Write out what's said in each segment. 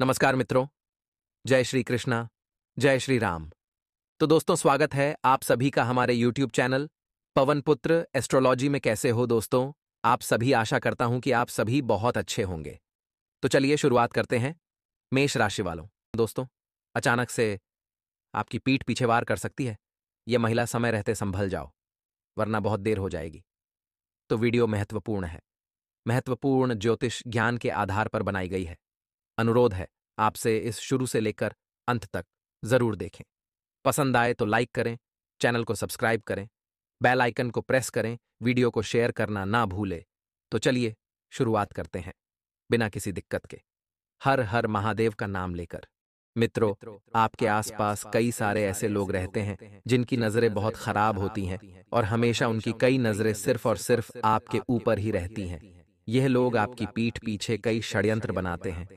नमस्कार मित्रों, जय श्री कृष्णा, जय श्री राम। तो दोस्तों, स्वागत है आप सभी का हमारे YouTube चैनल पवन पुत्र एस्ट्रोलॉजी में। कैसे हो दोस्तों आप सभी? आशा करता हूं कि आप सभी बहुत अच्छे होंगे। तो चलिए शुरुआत करते हैं। मेष राशि वालों, दोस्तों, अचानक से आपकी पीठ पीछे वार कर सकती है। यह महिला समय रहते संभल जाओ, वरना बहुत देर हो जाएगी। तो वीडियो महत्वपूर्ण है, महत्वपूर्ण ज्योतिष ज्ञान के आधार पर बनाई गई है। अनुरोध है आपसे, इस शुरू से लेकर अंत तक जरूर देखें। पसंद आए तो लाइक करें, चैनल को सब्सक्राइब करें, बेल आइकन को प्रेस करें, वीडियो को शेयर करना ना भूलें। तो चलिए शुरुआत करते हैं बिना किसी दिक्कत के, हर हर महादेव का नाम लेकर। मित्रों, आपके आसपास कई सारे ऐसे लोग रहते हैं जिनकी नजरें बहुत खराब होती हैं और हमेशा उनकी कई नजरें सिर्फ और सिर्फ आपके ऊपर ही रहती हैं। यह लोग आपकी पीठ पीछे कई षड्यंत्र बनाते हैं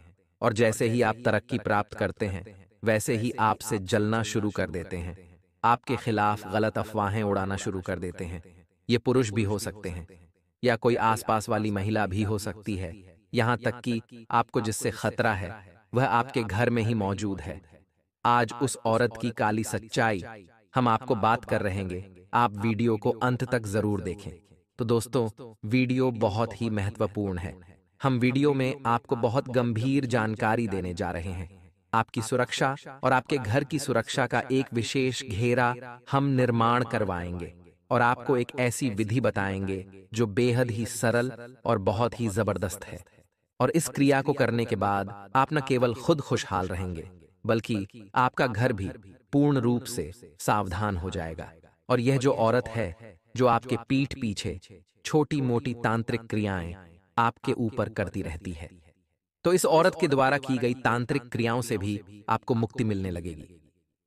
और जैसे ही आप तरक्की प्राप्त करते हैं वैसे ही आपसे जलना शुरू कर देते हैं। आपके खिलाफ गलत अफवाहें उड़ाना शुरू कर देते हैं। ये पुरुष भी हो सकते हैं या कोई आसपास वाली महिला भी हो सकती है। यहाँ तक कि आपको जिससे खतरा है वह आपके घर में ही मौजूद है। आज उस औरत की काली सच्चाई हम आपको बात कर रहेंगे। आप वीडियो को अंत तक जरूर देखें। तो दोस्तों, वीडियो बहुत ही महत्वपूर्ण है। हम वीडियो में आपको बहुत गंभीर जानकारी देने जा रहे हैं। आपकी सुरक्षा और आपके घर की सुरक्षा का एक विशेष घेरा हम निर्माण करवाएंगे और आपको एक ऐसी विधि बताएंगे जो बेहद ही सरल और बहुत ही जबरदस्त है। और इस क्रिया को करने के बाद आप न केवल खुद खुशहाल रहेंगे बल्कि आपका घर भी पूर्ण रूप से सावधान हो जाएगा। और यह जो औरत है जो आपके पीठ पीछे छोटी मोटी तांत्रिक क्रियाएं आपके ऊपर करती रहती है, तो इस औरत के द्वारा की गई तांत्रिक क्रियाओं से भी आपको मुक्ति मिलने लगेगी।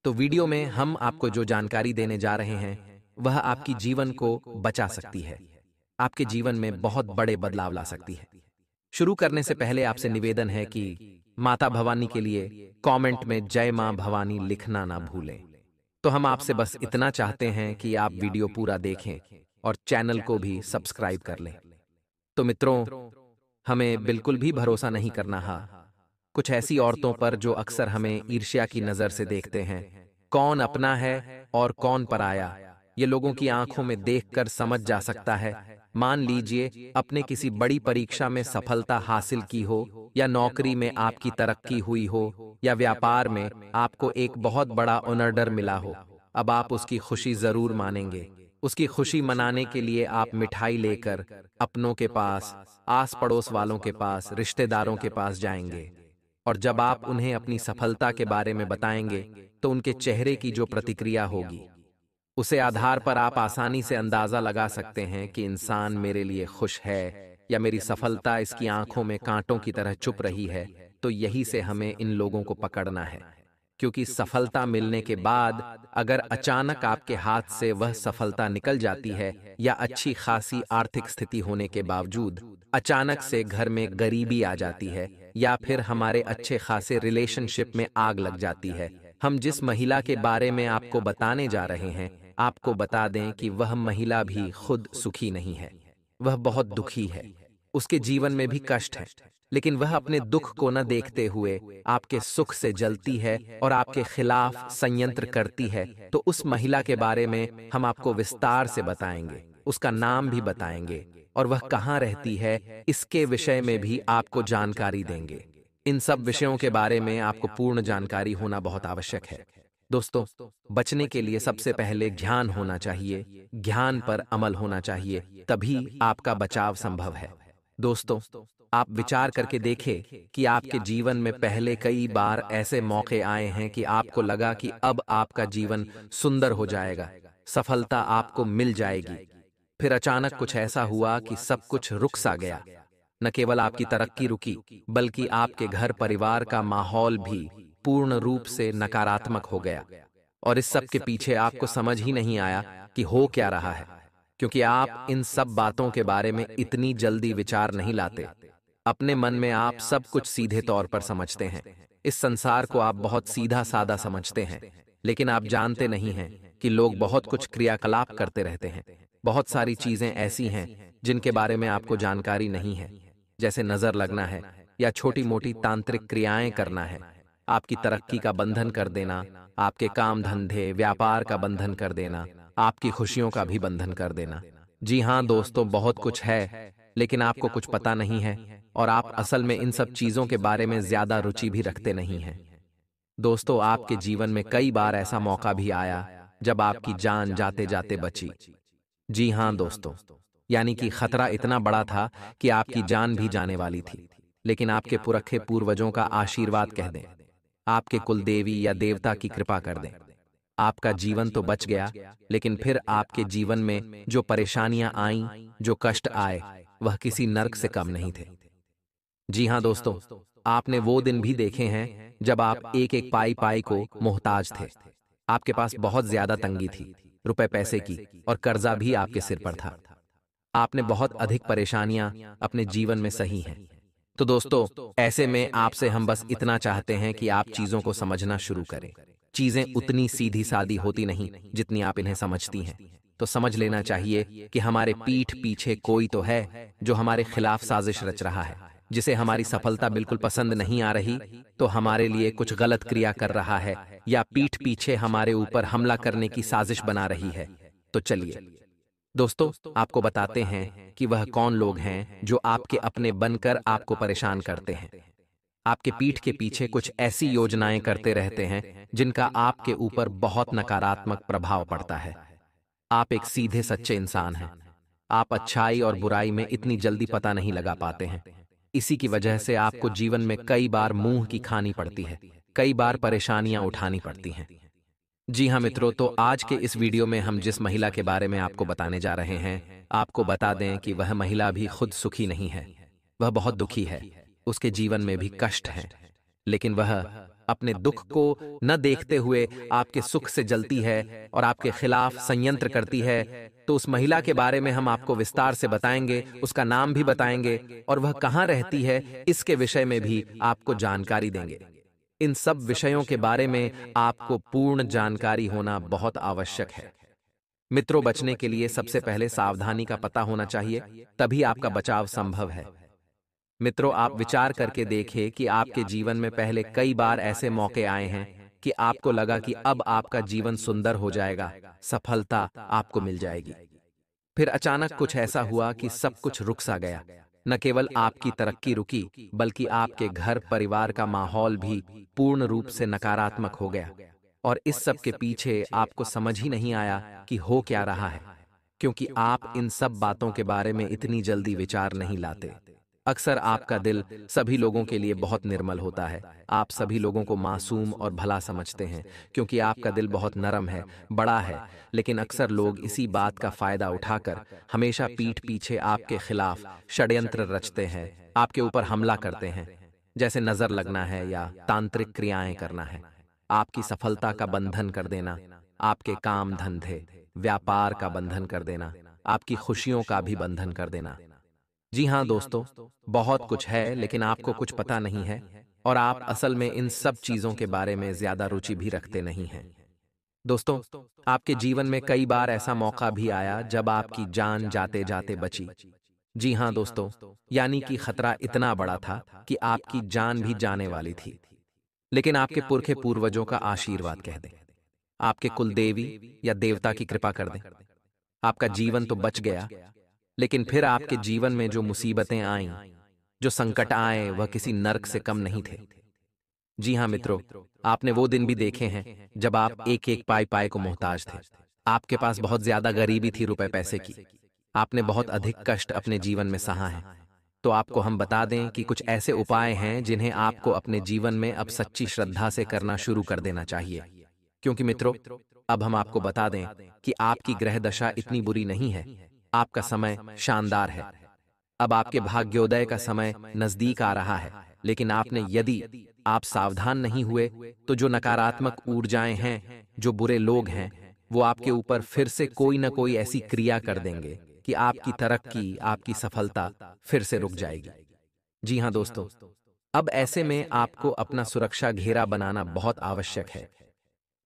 तो वीडियो में हम आपको जो जानकारी देने जा रहे हैं वह आपकी जीवन को बचा सकती है, आपके जीवन में बहुत बड़े बदलाव ला सकती है। शुरू करने से पहले आपसे निवेदन है कि माता भवानी के लिए कमेंट में जय मां भवानी लिखना ना भूलें। तो हम आपसे बस इतना चाहते हैं कि आप वीडियो पूरा देखें और चैनल को भी सब्सक्राइब कर लें। तो मित्रों, हमें बिल्कुल भी भरोसा नहीं करना है कुछ ऐसी औरतों पर जो अक्सर हमें ईर्ष्या की नजर से देखते हैं। कौन अपना है और कौन पराया, ये लोगों की आंखों में देखकर समझ जा सकता है। मान लीजिए अपने किसी बड़ी परीक्षा में सफलता हासिल की हो, या नौकरी में आपकी तरक्की हुई हो, या व्यापार में आपको एक बहुत बड़ा ऑर्डर मिला हो। अब आप उसकी खुशी जरूर मानेंगे। उसकी खुशी मनाने के लिए आप मिठाई लेकर अपनों के पास, आस पड़ोस वालों के पास, रिश्तेदारों के पास जाएंगे। और जब आप उन्हें अपनी सफलता के बारे में बताएंगे तो उनके चेहरे की जो प्रतिक्रिया होगी उसे आधार पर आप आसानी से अंदाजा लगा सकते हैं कि इंसान मेरे लिए खुश है या मेरी सफलता इसकी आंखों में कांटों की तरह चुप रही है। तो यही से हमें इन लोगों को पकड़ना है, क्योंकि सफलता मिलने के बाद अगर अचानक आपके हाथ से वह सफलता निकल जाती है, या अच्छी खासी आर्थिक स्थिति होने के बावजूद अचानक से घर में गरीबी आ जाती है, या फिर हमारे अच्छे खासे रिलेशनशिप में आग लग जाती है। हम जिस महिला के बारे में आपको बताने जा रहे हैं, आपको बता दें कि वह महिला भी खुद सुखी नहीं है, वह बहुत दुखी है। उसके जीवन में भी कष्ट है, लेकिन वह अपने दुख को न देखते हुए आपके सुख से जलती है और आपके खिलाफ संयंत्र करती है। तो उस महिला के बारे में हम आपको विस्तार से बताएंगे, उसका नाम भी बताएंगे और वह कहाँ रहती है इसके विषय में भी आपको जानकारी देंगे। इन सब विषयों के बारे में आपको पूर्ण जानकारी होना बहुत आवश्यक है। दोस्तों, बचने के लिए सबसे पहले ज्ञान होना चाहिए, ज्ञान पर अमल होना चाहिए, तभी आपका बचाव संभव है। दोस्तों, आप विचार करके देखें कि आपके जीवन में पहले कई बार ऐसे मौके आए हैं कि आपको लगा कि अब आपका जीवन सुंदर हो जाएगा, सफलता आपको मिल जाएगी। फिर अचानक कुछ ऐसा हुआ कि सब कुछ रुक सा गया। न केवल आपकी तरक्की रुकी, बल्कि आपके घर परिवार का माहौल भी पूर्ण रूप से नकारात्मक हो गया। और इस सब के पीछे आपको समझ ही नहीं आया कि हो क्या रहा है, क्योंकि आप इन सब बातों के बारे में इतनी जल्दी विचार नहीं लाते। अपने मन में आप सब कुछ सीधे तौर पर समझते हैं। इस संसार को आप बहुत सीधा सादा समझते हैं, लेकिन आप जानते नहीं हैं कि लोग बहुत कुछ क्रियाकलाप करते रहते हैं। बहुत सारी चीजें ऐसी हैं जिनके बारे में आपको जानकारी नहीं है, जैसे नजर लगना है, या छोटी मोटी तांत्रिक क्रियाएं करना है। आपकी तरक्की का बंधन कर देना, आपके काम धंधे व्यापार का बंधन कर देना, आपकी खुशियों का भी बंधन कर देना। जी हाँ दोस्तों, बहुत कुछ है, लेकिन आपको कुछ पता नहीं है और आप असल में इन सब चीजों के बारे में ज्यादा रुचि भी रखते नहीं हैं। दोस्तों, आपके जीवन में कई बार ऐसा मौका भी आया जब आपकी जान जाते जाते बची। जी हाँ दोस्तों, यानी कि खतरा इतना बड़ा था कि आपकी जान भी जाने वाली थी, लेकिन आपके पुरखे पूर्वजों का आशीर्वाद कह दें, आपके कुल देवी या देवता की कृपा कर दें, आपका जीवन तो बच गया, लेकिन फिर आपके जीवन में जो परेशानियां आईं, जो कष्ट आए, वह किसी नर्क से कम नहीं थे। जी हाँ दोस्तों, आपने वो दिन भी देखे हैं जब आप एक एक पाई पाई को मोहताज थे। आपके पास बहुत ज्यादा तंगी थी, रुपए पैसे की, और कर्जा भी आपके सिर पर था। आपने बहुत अधिक परेशानियां अपने जीवन में सही हैं। तो दोस्तों, ऐसे में आपसे हम बस इतना चाहते हैं कि आप चीजों को समझना शुरू करें। चीजें उतनी सीधी सादी होती नहीं जितनी आप इन्हें समझती हैं। तो समझ लेना चाहिए कि हमारे पीठ पीछे कोई तो है जो हमारे खिलाफ साजिश रच रहा है, जिसे हमारी सफलता बिल्कुल पसंद नहीं आ रही, तो हमारे लिए कुछ गलत क्रिया कर रहा है या पीठ पीछे हमारे ऊपर हमला करने की साजिश बना रही है। तो चलिए दोस्तों, आपको बताते हैं कि वह कौन लोग हैं जो आपके अपने बनकर आपको परेशान करते हैं। आपके पीठ के पीछे कुछ ऐसी योजनाएं करते रहते हैं जिनका आपके ऊपर बहुत नकारात्मक प्रभाव पड़ता है। आप एक सीधे सच्चे इंसान हैं। आप अच्छाई और बुराई में इतनी जल्दी पता नहीं लगा पाते हैं। इसी की वजह से आपको जीवन में कई बार मुंह की खानी पड़ती है, कई बार परेशानियां उठानी पड़ती हैं। जी हाँ मित्रों, तो आज के इस वीडियो में हम जिस महिला के बारे में आपको बताने जा रहे हैं, आपको बता दें कि वह महिला भी खुद सुखी नहीं है। वह बहुत दुखी है, उसके जीवन में भी कष्ट है, लेकिन वह अपने दुख को न देखते हुए आपके सुख से जलती है और आपके खिलाफ संयंत्र करती है। तो उस महिला के बारे में हम आपको विस्तार से बताएंगे, उसका नाम भी बताएंगे और वह कहाँ रहती है इसके विषय में भी आपको जानकारी देंगे। इन सब विषयों के बारे में आपको पूर्ण जानकारी होना बहुत आवश्यक है। मित्रों, बचने के लिए सबसे पहले सावधानी का पता होना चाहिए, तभी आपका बचाव संभव है। मित्रों, आप विचार करके देखें कि आपके जीवन में पहले कई बार ऐसे मौके आए हैं कि आपको लगा कि अब आपका जीवन सुंदर हो जाएगा, सफलता आपको मिल जाएगी। फिर अचानक कुछ ऐसा हुआ कि सब कुछ रुक सा गया। न केवल आपकी तरक्की रुकी, बल्कि आपके घर परिवार का माहौल भी पूर्ण रूप से नकारात्मक हो गया। और इस सब के पीछे आपको समझ ही नहीं आया कि हो क्या रहा है, क्योंकि आप इन सब बातों के बारे में इतनी जल्दी विचार नहीं लाते। अक्सर आपका दिल सभी लोगों के लिए बहुत निर्मल होता है। आप सभी लोगों को मासूम और भला समझते हैं, क्योंकि आपका दिल बहुत नरम है, बड़ा है। लेकिन अक्सर लोग इसी बात का फायदा उठाकर हमेशा पीठ पीछे आपके खिलाफ षड्यंत्र रचते हैं, आपके ऊपर हमला करते हैं, जैसे नजर लगना है या तांत्रिक क्रियाएं करना है, आपकी सफलता का बंधन कर देना, आपके काम धंधे व्यापार का बंधन कर देना, आपकी खुशियों का भी बंधन कर देना। जी हाँ दोस्तों, बहुत कुछ है, लेकिन आपको कुछ पता नहीं है और आप असल में इन सब चीजों के बारे में ज्यादा रुचि भी रखते नहीं हैं। दोस्तों, आपके जीवन में कई बार ऐसा मौका भी आया जब आपकी जान जाते जाते बची। जी हाँ दोस्तों, यानी कि खतरा इतना बड़ा था कि आपकी जान भी जाने वाली थी, लेकिन आपके पुरखे पूर्वजों का आशीर्वाद कह दें, आपके कुल देवी या देवता की कृपा कर दें, आपका जीवन तो बच गया, लेकिन फिर आपके जीवन में जो मुसीबतें आईं, जो संकट आए, वह किसी नर्क से कम नहीं थे। जी हाँ मित्रों, आपने वो दिन भी देखे हैं जब आप एक एक पाई पाई को मोहताज थे। आपके पास बहुत ज्यादा गरीबी थी रुपए पैसे की। आपने बहुत अधिक कष्ट अपने जीवन में सहा है। तो आपको हम बता दें कि कुछ ऐसे उपाय हैं जिन्हें आपको अपने जीवन में अब सच्ची श्रद्धा से करना शुरू कर देना चाहिए। क्योंकि मित्रों, अब हम आपको बता दें कि आपकी ग्रह दशा इतनी बुरी नहीं है, आपका समय शानदार है। अब आपके भाग्योदय का समय नजदीक आ रहा है, लेकिन यदि आप सावधान नहीं हुए तो जो नकारात्मक ऊर्जाएं हैं, जो बुरे लोग हैं, वो आपके ऊपर फिर से कोई न कोई ऐसी क्रिया कर देंगे कि आपकी तरक्की, आपकी सफलता फिर से रुक जाएगी। जी हाँ दोस्तों, अब ऐसे में आपको अपना सुरक्षा घेरा बनाना बहुत आवश्यक है।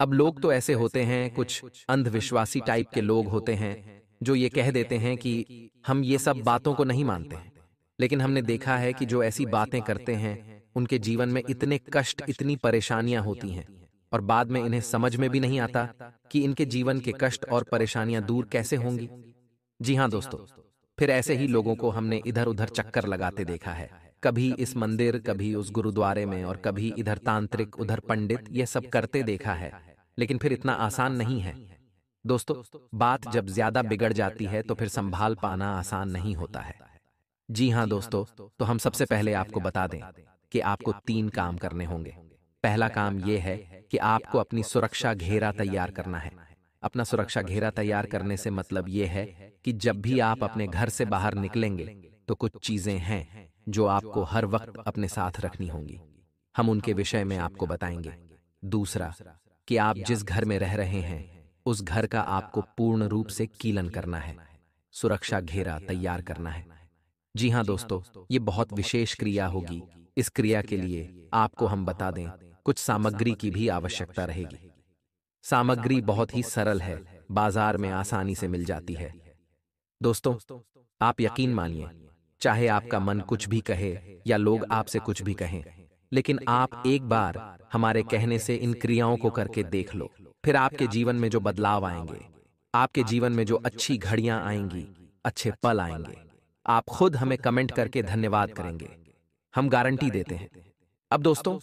अब लोग तो ऐसे होते हैं, कुछ अंधविश्वासी टाइप के लोग होते हैं जो ये कह देते हैं कि हम ये सब बातों को नहीं मानते हैं, लेकिन हमने देखा है कि जो ऐसी बातें करते हैं उनके जीवन में इतने कष्ट, इतनी परेशानियां होती हैं और बाद में इन्हें समझ में भी नहीं आता कि इनके जीवन के कष्ट और परेशानियां दूर कैसे होंगी। जी हाँ दोस्तों, फिर ऐसे ही लोगों को हमने इधर उधर चक्कर लगाते देखा है, कभी इस मंदिर, कभी उस गुरुद्वारे में, और कभी इधर तांत्रिक, उधर पंडित, ये सब करते देखा है। लेकिन फिर इतना आसान नहीं है दोस्तों। बात जब ज्यादा बिगड़ जाती है तो फिर संभाल पाना आसान नहीं होता है। जी हाँ दोस्तों, तो हम सबसे पहले आपको बता दें कि आपको 3 काम करने होंगे। पहला काम यह है कि आपको अपनी सुरक्षा घेरा तैयार करना है। अपना सुरक्षा घेरा तैयार करने से मतलब यह है कि जब भी आप अपने घर से बाहर निकलेंगे तो कुछ चीजें हैं जो आपको हर वक्त अपने साथ रखनी होंगी। हम उनके विषय में आपको बताएंगे। दूसरा, कि आप जिस घर में रह रहे हैं उस घर का आपको पूर्ण रूप से कीलन करना है, सुरक्षा घेरा तैयार करना है। जी हाँ दोस्तों, ये बहुत विशेष क्रिया होगी। इस क्रिया के लिए आपको हम बता दें, कुछ सामग्री की भी आवश्यकता रहेगी। सामग्री बहुत ही सरल है, बाजार में आसानी से मिल जाती है। दोस्तों, आप यकीन मानिए, चाहे आपका मन कुछ भी कहे या लोग आपसे कुछ भी कहें, लेकिन आप एक बार हमारे कहने से इन क्रियाओं को करके देख लो, फिर आपके जीवन में जो बदलाव आएंगे, आपके जीवन में जो अच्छी घड़ियां आएंगी, अच्छे पल आएंगे, आप खुद हमें कमेंट करके धन्यवाद करेंगे। हम गारंटी देते हैं। अब दोस्तों,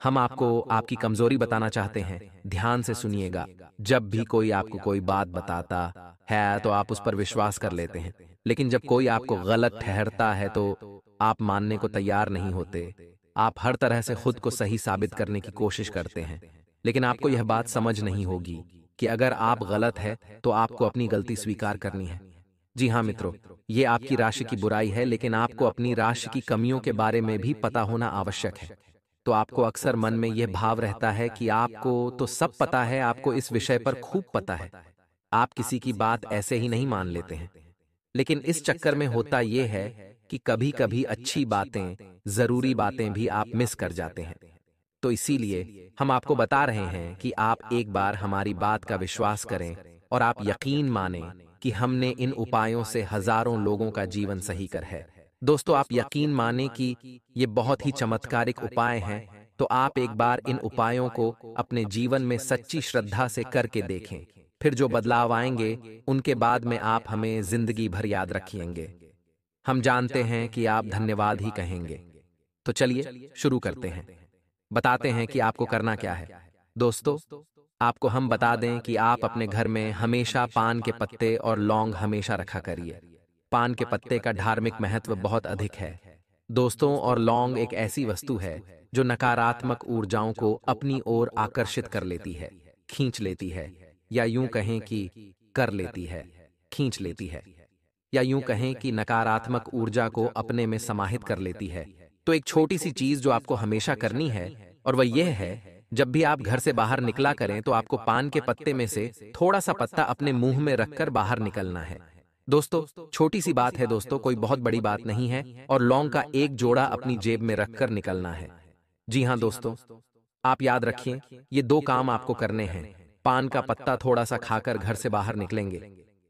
हम आपको आपकी कमजोरी बताना चाहते हैं। ध्यान से सुनिएगा। जब भी कोई आपको कोई बात बताता है तो आप उस पर विश्वास कर लेते हैं, लेकिन जब कोई आपको गलत ठहरता है तो आप मानने को तैयार नहीं होते। आप हर तरह से खुद को सही साबित करने की कोशिश करते हैं, लेकिन आपको यह बात समझ नहीं होगी कि अगर आप गलत है तो आपको अपनी गलती स्वीकार करनी है। जी हाँ मित्रों, ये आपकी राशि की बुराई है, लेकिन आपको अपनी राशि की कमियों के बारे में भी पता होना आवश्यक है। तो आपको अक्सर मन में यह भाव रहता है कि आपको तो सब पता है, आपको इस विषय पर खूब पता है, आप किसी की बात ऐसे ही नहीं मान लेते हैं। लेकिन इस चक्कर में होता यह है कि कभी कभी अच्छी बातें, जरूरी बातें भी आप मिस कर जाते हैं। तो इसीलिए हम आपको बता रहे हैं कि आप एक बार हमारी बात का विश्वास करें और आप यकीन मानें कि हमने इन उपायों से हजारों लोगों का जीवन सही कर है। दोस्तों, आप यकीन मानें कि ये बहुत ही चमत्कारिक उपाय हैं, तो आप एक बार इन उपायों को अपने जीवन में सच्ची श्रद्धा से करके देखें। फिर जो बदलाव आएंगे उनके बाद में आप हमें जिंदगी भर याद रखिएंगे। हम जानते हैं कि आप धन्यवाद ही कहेंगे। तो चलिए शुरू करते हैं। बताते हैं कि आपको करना क्या है। दोस्तों, आपको हम बता दें कि आप अपने घर में हमेशा पान के पत्ते और लौंग हमेशा रखा करिए। पान के पत्ते का धार्मिक महत्व बहुत अधिक है दोस्तों, और लौंग एक ऐसी वस्तु है जो नकारात्मक ऊर्जाओं को अपनी ओर आकर्षित कर लेती है, खींच लेती है, या यूं कहें कि कर लेती है, खींच लेती है, या यूं कहें कि नकारात्मक ऊर्जा को अपने में समाहित कर लेती है। तो एक छोटी सी चीज जो आपको हमेशा करनी है, और वह यह है, जब भी आप घर से बाहर निकला करें तो आपको पान के पत्ते में से थोड़ा सा पत्ता अपने मुंह में रखकर बाहर निकलना है। दोस्तों, छोटी सी बात है दोस्तों, कोई बहुत बड़ी बात नहीं है, और लौंग का एक जोड़ा अपनी जेब में रखकर निकलना है। जी हाँ दोस्तों, आप याद रखिए, ये 2 काम आपको करने हैं। पान का पत्ता थोड़ा सा खाकर घर से बाहर निकलेंगे,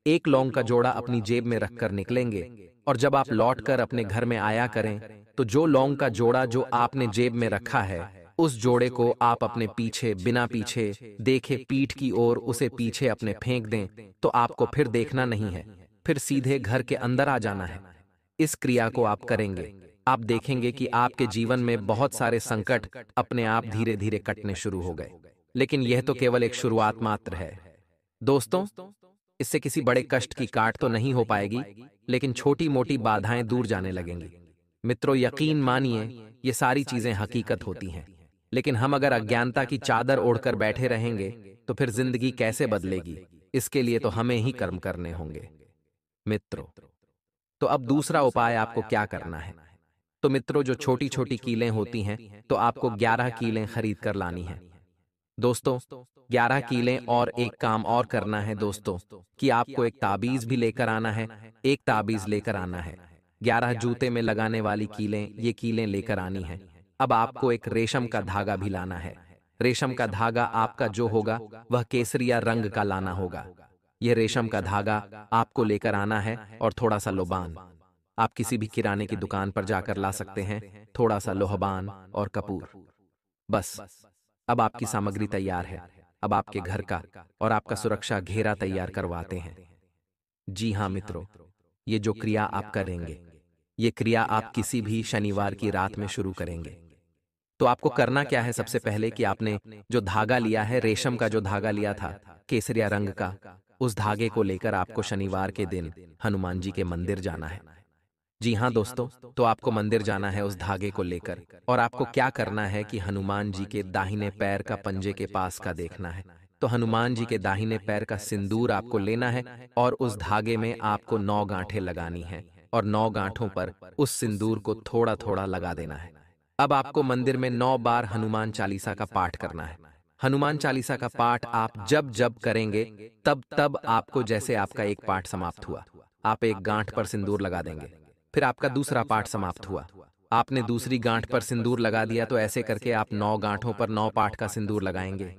एक लौंग का जोड़ा अपनी जेब में रखकर निकलेंगे, और जब आप लौटकर अपने घर में आया करें तो जो लौंग का जोड़ा जो आपने जेब में रखा है, उस जोड़े को आप अपने पीछे, बिना पीछे देखे पीठ की ओर उसे पीछे अपने फेंक दें। तो आपको फिर देखना नहीं है, फिर सीधे घर के अंदर आ जाना है। इस क्रिया को आप करेंगे, आप देखेंगे कि आपके जीवन में बहुत सारे संकट अपने आप धीरे धीरे कटने शुरू हो गए। लेकिन यह तो केवल एक शुरुआत मात्र है दोस्तों। इससे किसी बड़े कष्ट की काट तो नहीं हो पाएगी, लेकिन छोटी मोटी बाधाएं दूर जाने लगेंगी। मित्रों, यकीन मानिए, ये सारी चीजें हकीकत होती हैं, लेकिन हम अगर अज्ञानता की चादर ओढ़कर बैठे रहेंगे तो फिर जिंदगी कैसे बदलेगी। इसके लिए तो हमें ही कर्म करने होंगे मित्रों। तो अब दूसरा उपाय आपको क्या करना है। तो मित्रों, जो छोटी छोटी कीलें होती हैं, तो आपको 11 कीलें खरीद कर लानी है दोस्तों। 11 कीलें, और एक काम और करना है दोस्तों, कि आपको एक ताबीज भी लेकर आना है। एक ताबीज लेकर आना है, 11 जूते में लगाने वाली कीलें, ये कीलें लेकर आनी है। अब आपको एक रेशम का धागा भी लाना है। रेशम का धागा आपका जो होगा वह केसरिया रंग का लाना होगा। यह रेशम का धागा आपको लेकर आना है, और थोड़ा सा लोबान। आप किसी भी किराने की दुकान पर जाकर ला सकते हैं थोड़ा सा लोहबान और कपूर। बस, अब आपकी सामग्री तैयार है। अब आपके घर का और आपका सुरक्षा घेरा तैयार करवाते हैं। जी हाँ मित्रों, ये जो क्रिया आप करेंगे, ये क्रिया आप किसी भी शनिवार की रात में शुरू करेंगे। तो आपको करना क्या है? सबसे पहले कि आपने जो धागा लिया है, रेशम का जो धागा लिया था केसरिया रंग का, उस धागे को लेकर आपको शनिवार के दिन हनुमान जी के मंदिर जाना है। जी हाँ दोस्तों, तो आपको मंदिर जाना है उस धागे को लेकर, और आपको क्या करना है कि हनुमान जी के दाहिने पैर का पंजे के पास का देखना है। तो हनुमान जी के दाहिने पैर का सिंदूर आपको लेना है और उस धागे में आपको 9 गांठें लगानी है और 9 गांठों पर उस सिंदूर को थोड़ा थोड़ा लगा देना है। अब आपको मंदिर में 9 बार हनुमान चालीसा का पाठ करना है। हनुमान चालीसा का पाठ आप जब जब करेंगे तब तब आपको, जैसे आपका एक पाठ समाप्त हुआ, आप एक गांठ पर सिंदूर लगा देंगे, फिर आपका दूसरा पाठ समाप्त हुआ, आपने दूसरी गांठ पर सिंदूर लगा दिया, तो ऐसे करके आप 9 गांठों पर 9 पाठ का सिंदूर लगाएंगे।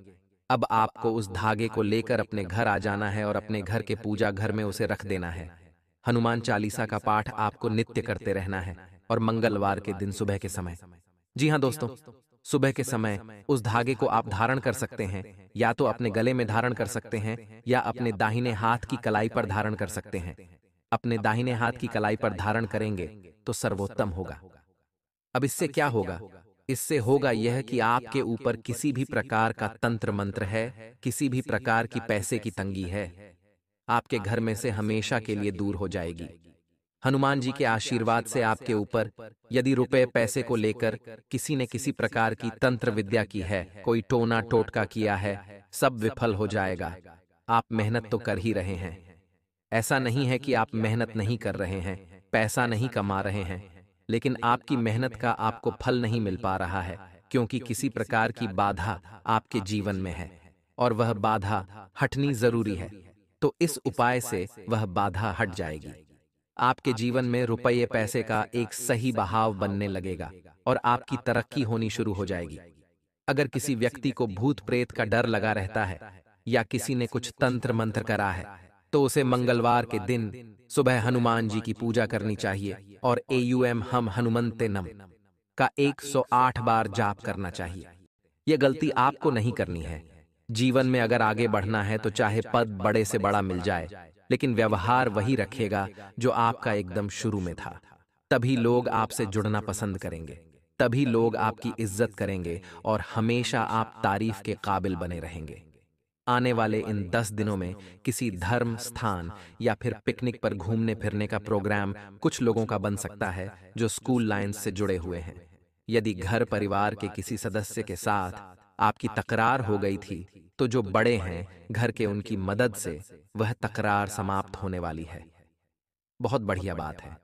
अब आपको उस धागे को लेकर अपने घर आ जाना है और अपने घर के पूजा घर में उसे रख देना है। हनुमान चालीसा का पाठ आपको नित्य करते रहना है और मंगलवार के दिन सुबह के समय, जी हाँ दोस्तों, सुबह के समय उस धागे को आप धारण कर सकते हैं, या तो अपने गले में धारण कर सकते हैं या अपने दाहिने हाथ की कलाई पर धारण कर सकते हैं। अपने दाहिने हाथ की कलाई पर धारण करेंगे तो सर्वोत्तम होगा। अब इससे क्या होगा? इससे होगा यह कि आपके ऊपर किसी भी प्रकार का तंत्र मंत्र है, किसी भी प्रकार की पैसे की तंगी है, आपके घर में से हमेशा के लिए दूर हो जाएगी। हनुमान जी के आशीर्वाद से आपके ऊपर यदि रुपए पैसे को लेकर किसी ने किसी प्रकार की तंत्र विद्या की है, कोई टोना टोटका किया है, सब विफल हो जाएगा। आप मेहनत तो कर ही रहे हैं, ऐसा नहीं है कि आप मेहनत नहीं कर रहे हैं, पैसा नहीं कमा रहे हैं, लेकिन आपकी मेहनत का आपको फल नहीं मिल पा रहा है, क्योंकि किसी प्रकार की बाधा आपके जीवन में है और वह बाधा हटनी जरूरी है। तो इस उपाय से वह बाधा हट जाएगी। आपके जीवन में रुपये पैसे का एक सही बहाव बनने लगेगा और आपकी तरक्की होनी शुरू हो जाएगी। अगर किसी व्यक्ति को भूत प्रेत का डर लगा रहता है या किसी ने कुछ तंत्र मंत्र करा है, तो उसे मंगलवार के दिन सुबह हनुमान जी की पूजा करनी चाहिए और एयूएम हम हनुमंते नम का 108 बार जाप करना चाहिए। यह गलती आपको नहीं करनी है। जीवन में अगर आगे बढ़ना है तो चाहे पद बड़े से बड़ा मिल जाए, लेकिन व्यवहार वही रखेगा जो आपका एकदम शुरू में था। तभी लोग आपसे जुड़ना पसंद करेंगे, तभी लोग आपकी इज्जत करेंगे और हमेशा आप तारीफ के काबिल बने रहेंगे। आने वाले इन 10 दिनों में किसी धर्म स्थान या फिर पिकनिक पर घूमने फिरने का प्रोग्राम कुछ लोगों का बन सकता है जो स्कूल लाइन से जुड़े हुए हैं। यदि घर परिवार के किसी सदस्य के साथ आपकी तकरार हो गई थी, तो जो बड़े हैं घर के, उनकी मदद से वह तकरार समाप्त होने वाली है। बहुत बढ़िया बात है।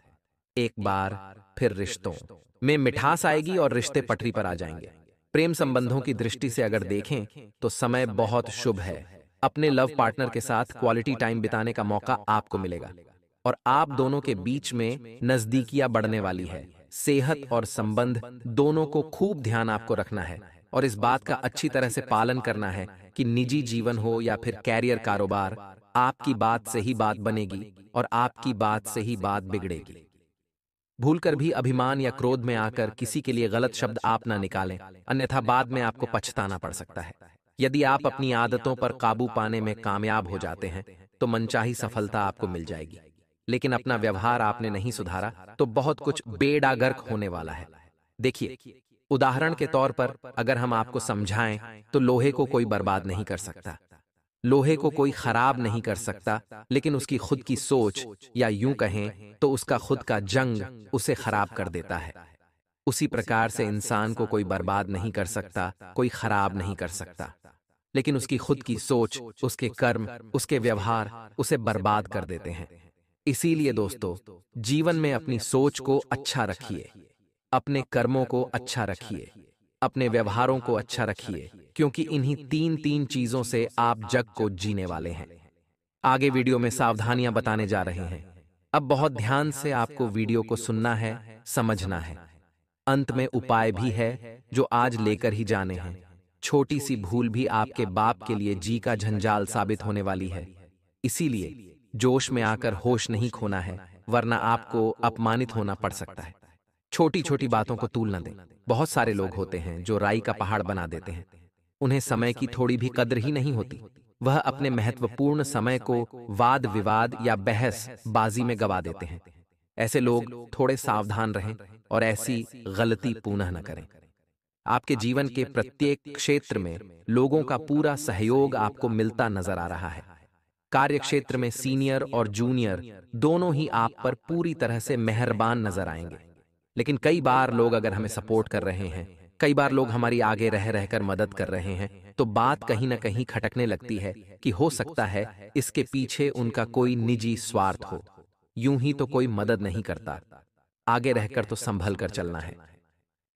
एक बार फिर रिश्तों में मिठास आएगी और रिश्ते पटरी पर आ जाएंगे। प्रेम संबंधों की दृष्टि से अगर देखें तो समय बहुत शुभ है। अपने लव पार्टनर के साथ क्वालिटी टाइम बिताने का मौका आपको मिलेगा और आप दोनों के बीच में नजदीकियां बढ़ने वाली है। सेहत और संबंध दोनों को खूब ध्यान आपको रखना है और इस बात का अच्छी तरह से पालन करना है कि निजी जीवन हो या फिर कैरियर कारोबार, आपकी बात से ही बात बनेगी और आपकी बात से ही बात बिगड़ेगी। भूलकर भी अभिमान या क्रोध में आकर किसी के लिए गलत शब्द आप ना निकालें, अन्यथा बाद में आपको पछताना पड़ सकता है। यदि आप अपनी आदतों पर काबू पाने में कामयाब हो जाते हैं तो मनचाही सफलता आपको मिल जाएगी, लेकिन अपना व्यवहार आपने नहीं सुधारा तो बहुत कुछ बेड़ा गर्क होने वाला है। देखिए, उदाहरण के तौर पर अगर हम आपको समझाएं तो लोहे को कोई बर्बाद नहीं कर सकता, लोहे को कोई खराब नहीं कर सकता, लेकिन उसकी खुद की सोच या यूं कहें तो उसका खुद का जंग उसे खराब कर देता है। उसी प्रकार से इंसान को कोई बर्बाद नहीं कर सकता, कोई खराब नहीं कर सकता, लेकिन उसकी खुद की सोच, उसके कर्म, उसके व्यवहार उसे बर्बाद कर देते हैं। इसीलिए दोस्तों, जीवन में अपनी सोच को अच्छा रखिए, अपने कर्मों को अच्छा रखिए, अपने व्यवहारों को अच्छा रखिए, क्योंकि इन्हीं तीन तीन चीजों से आप जग को जीने वाले हैं। आगे वीडियो में सावधानियां बताने जा रहे हैं। अब बहुत ध्यान से आपको वीडियो को सुनना है, समझना है। अंत में उपाय भी है जो आज लेकर ही जाने हैं। छोटी सी भूल भी आपके बाप के लिए जी का झंझाल साबित होने वाली है। इसीलिए जोश में आकर होश नहीं खोना है, वरना आपको अपमानित होना पड़ सकता है। छोटी छोटी बातों को तूल न दें। बहुत सारे लोग होते हैं जो राई का पहाड़ बना देते हैं। उन्हें समय की थोड़ी भी कद्र ही नहीं होती। वह अपने महत्वपूर्ण समय को वाद विवाद या बहस बाजी में गवा देते हैं। ऐसे लोग थोड़े सावधान रहें और ऐसी गलती पुनः न करें। आपके जीवन के प्रत्येक क्षेत्र में लोगों का पूरा सहयोग आपको मिलता नजर आ रहा है। कार्य क्षेत्र में सीनियर और जूनियर दोनों ही आप पर पूरी तरह से मेहरबान नजर आएंगे। लेकिन कई बार लोग अगर हमें सपोर्ट कर रहे हैं, कई बार लोग हमारी आगे रह रहकर मदद कर रहे हैं, तो बात कहीं ना कहीं खटकने लगती है कि हो सकता है इसके पीछे उनका कोई निजी स्वार्थ हो। यूं ही तो कोई मदद नहीं करता। आगे रहकर तो संभल कर चलना है।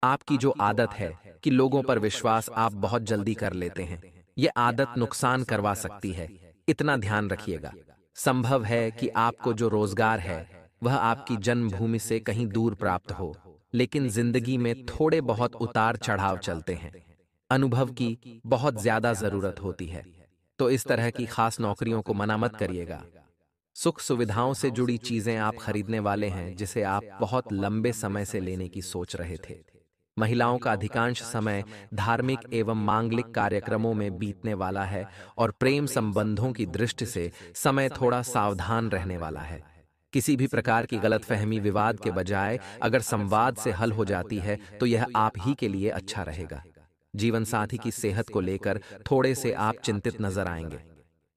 आपकी जो आदत है कि लोगों पर विश्वास आप बहुत जल्दी कर लेते हैं, यह आदत नुकसान करवा सकती है। इतना ध्यान रखिएगा। संभव है कि आपको जो रोजगार है वह आपकी जन्मभूमि से कहीं दूर प्राप्त हो, लेकिन जिंदगी में थोड़े बहुत उतार चढ़ाव चलते हैं। अनुभव की बहुत ज्यादा जरूरत होती है, तो इस तरह की खास नौकरियों को मना मत करिएगा। सुख सुविधाओं से जुड़ी चीजें आप खरीदने वाले हैं जिसे आप बहुत लंबे समय से लेने की सोच रहे थे। महिलाओं का अधिकांश समय धार्मिक एवं मांगलिक कार्यक्रमों में बीतने वाला है और प्रेम संबंधों की दृष्टि से समय थोड़ा सावधान रहने वाला है। किसी भी प्रकार की गलतफहमी विवाद के बजाय अगर संवाद से हल हो जाती है तो यह आप ही के लिए अच्छा रहेगा। जीवन साथी की सेहत को लेकर थोड़े से आप चिंतित नजर आएंगे।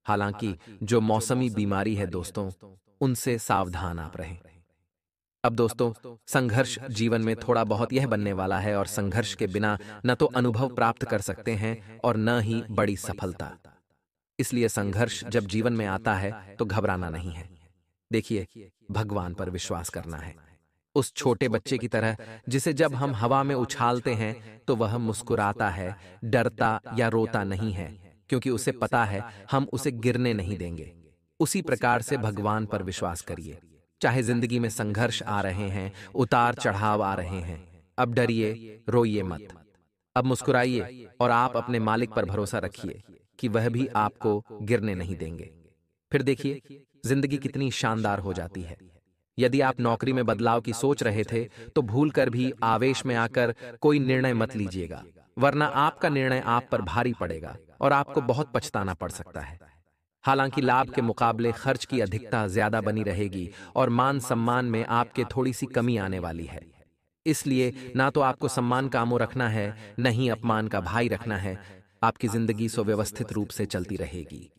हालांकि जो मौसमी बीमारी है दोस्तों, उनसे सावधान आप रहें। अब दोस्तों, संघर्ष जीवन में थोड़ा बहुत यह बनने वाला है और संघर्ष के बिना न तो अनुभव प्राप्त कर सकते हैं और न ही बड़ी सफलता। इसलिए संघर्ष जब जीवन में आता है तो घबराना नहीं है। देखिए, भगवान पर विश्वास करना है। उस छोटे बच्चे की तरह जिसे जब हम हवा में उछालते हैं तो वह मुस्कुराता है, डरता या रोता नहीं है, क्योंकि उसे पता है हम उसे गिरने नहीं देंगे। उसी प्रकार से भगवान पर विश्वास करिए। चाहे जिंदगी में संघर्ष आ रहे हैं, उतार चढ़ाव आ रहे हैं, अब डरिए, रोइए मत। अब मुस्कुराइए और आप अपने मालिक पर भरोसा रखिए कि वह भी आपको गिरने नहीं देंगे। फिर देखिए, जिंदगी कितनी शानदार हो जाती है। यदि आप नौकरी में बदलाव की सोच रहे थे तो भूलकर भी आवेश में आकर कोई निर्णय मत लीजिएगा, वरना आपका निर्णय आप पर भारी पड़ेगा और आपको बहुत पछताना पड़ सकता है। हालांकि लाभ के मुकाबले खर्च की अधिकता ज्यादा बनी रहेगी और मान सम्मान में आपके थोड़ी सी कमी आने वाली है। इसलिए ना तो आपको सम्मान का आमो रखना है, न ही अपमान का भाई रखना है। आपकी जिंदगी सुव्यवस्थित रूप से चलती रहेगी।